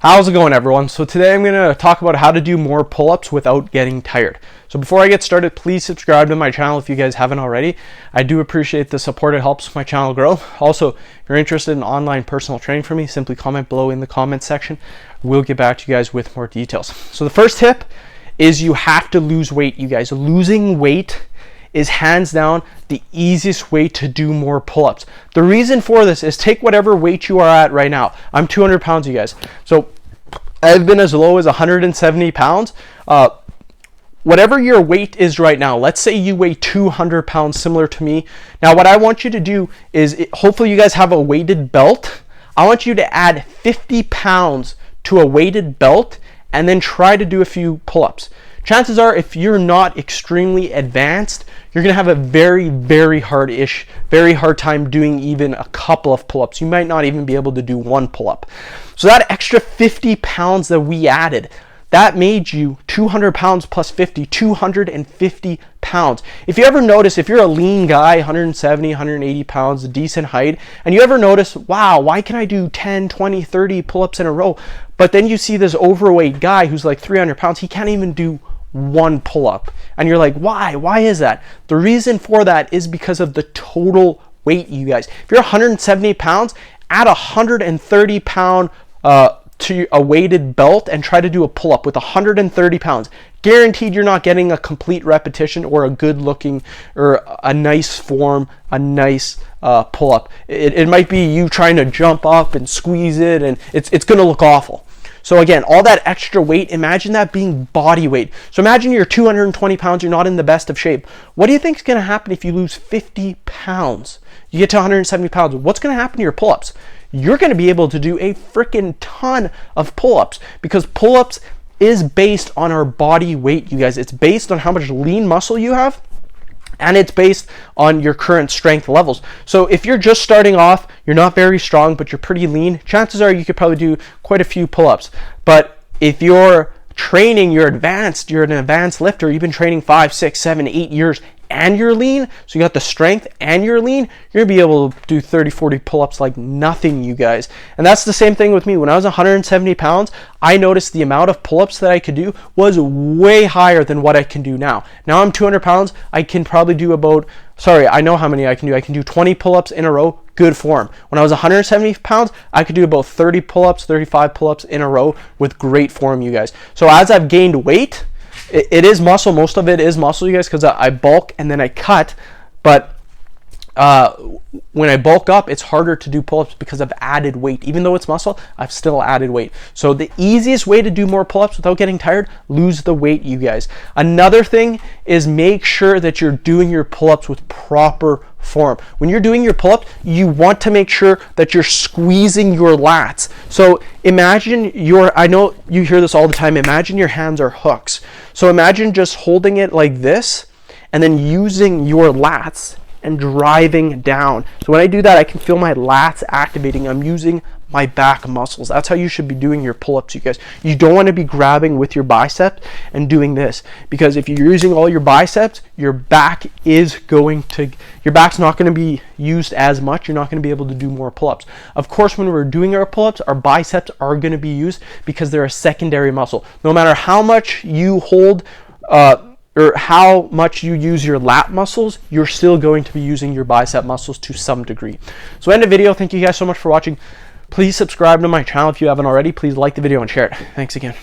How's it going, everyone? So today I'm going to talk about how to do more pull-ups without getting tired. So before I get started, please subscribe to my channel if you guys haven't already. I do appreciate the support. It helps my channel grow. Also, if you're interested in online personal training from me, simply comment below in the comments section. We'll get back to you guys with more details. So the first tip is you have to lose weight, you guys. Losing weight is hands down the easiest way to do more pull-ups. The reason for this is take whatever weight you are at right now. I'm 200 pounds, you guys. So I've been as low as 170 pounds. Whatever your weight is right now, let's say you weigh 200 pounds, similar to me. Now what I want you to do is, hopefully you guys have a weighted belt. I want you to add 50 pounds to a weighted belt and then try to do a few pull-ups. Chances are, if you're not extremely advanced, you're gonna have a very hard time doing even a couple of pull-ups. You might not even be able to do one pull-up. So that extra 50 pounds that we added, that made you 200 pounds plus 50, 250 pounds. If you ever notice, if you're a lean guy, 170, 180 pounds, a decent height, and you ever notice, wow, why can I do 10, 20, 30 pull-ups in a row? But then you see this overweight guy who's like 300 pounds, he can't even do one pull-up. And you're like, why? Why is that? The reason for that is because of the total weight, you guys. If you're 170 pounds, add a 130 pound to a weighted belt and try to do a pull-up with 130 pounds. Guaranteed you're not getting a complete repetition or a good looking or a nice form, a nice pull-up. It might be you trying to jump up and squeeze it, and it's gonna look awful. So again, all that extra weight, imagine that being body weight. So imagine you're 220 pounds, you're not in the best of shape. What do you think is gonna happen if you lose 50 pounds? You get to 170 pounds, what's gonna happen to your pull-ups? You're gonna be able to do a freaking ton of pull-ups, because pull-ups is based on our body weight, you guys. It's based on how much lean muscle you have, and it's based on your current strength levels. So if you're just starting off, you're not very strong, but you're pretty lean, chances are you could probably do quite a few pull-ups. But if you're training, you're advanced, you're an advanced lifter, you've been training 5, 6, 7, 8 years, and you're lean, so you got the strength and you're lean, you're gonna be able to do 30, 40 pull-ups like nothing, you guys. And that's the same thing with me. When I was 170 pounds, I noticed the amount of pull-ups that I could do was way higher than what I can do now. Now I'm 200 pounds, I can probably do about, I know how many I can do. I can do 20 pull-ups in a row, good form. When I was 170 pounds, I could do about 30 pull-ups, 35 pull-ups in a row with great form, you guys. So as I've gained weight, it is muscle. Most of it is muscle, you guys, because I bulk and then I cut. But when I bulk up, it's harder to do pull-ups because I've added weight. Even though it's muscle, I've still added weight. So the easiest way to do more pull-ups without getting tired, lose the weight, you guys. Another thing is make sure that you're doing your pull-ups with proper form. When you're doing your pull-ups, you want to make sure that you're squeezing your lats. So imagine I know you hear this all the time, imagine your hands are hooks. So imagine just holding it like this and then using your lats and driving down. So when I do that, I can feel my lats activating. I'm using my back muscles. That's how you should be doing your pull-ups, you guys. You don't want to be grabbing with your biceps and doing this, because if you're using all your biceps, your back's not going to be used as much. You're not going to be able to do more pull-ups. Of course, when we're doing our pull-ups, our biceps are going to be used because they're a secondary muscle. No matter how much you hold or how much you use your lat muscles, you're still going to be using your bicep muscles to some degree. So end the video. Thank you guys so much for watching. Please subscribe to my channel if you haven't already. Please like the video and share it. Thanks again.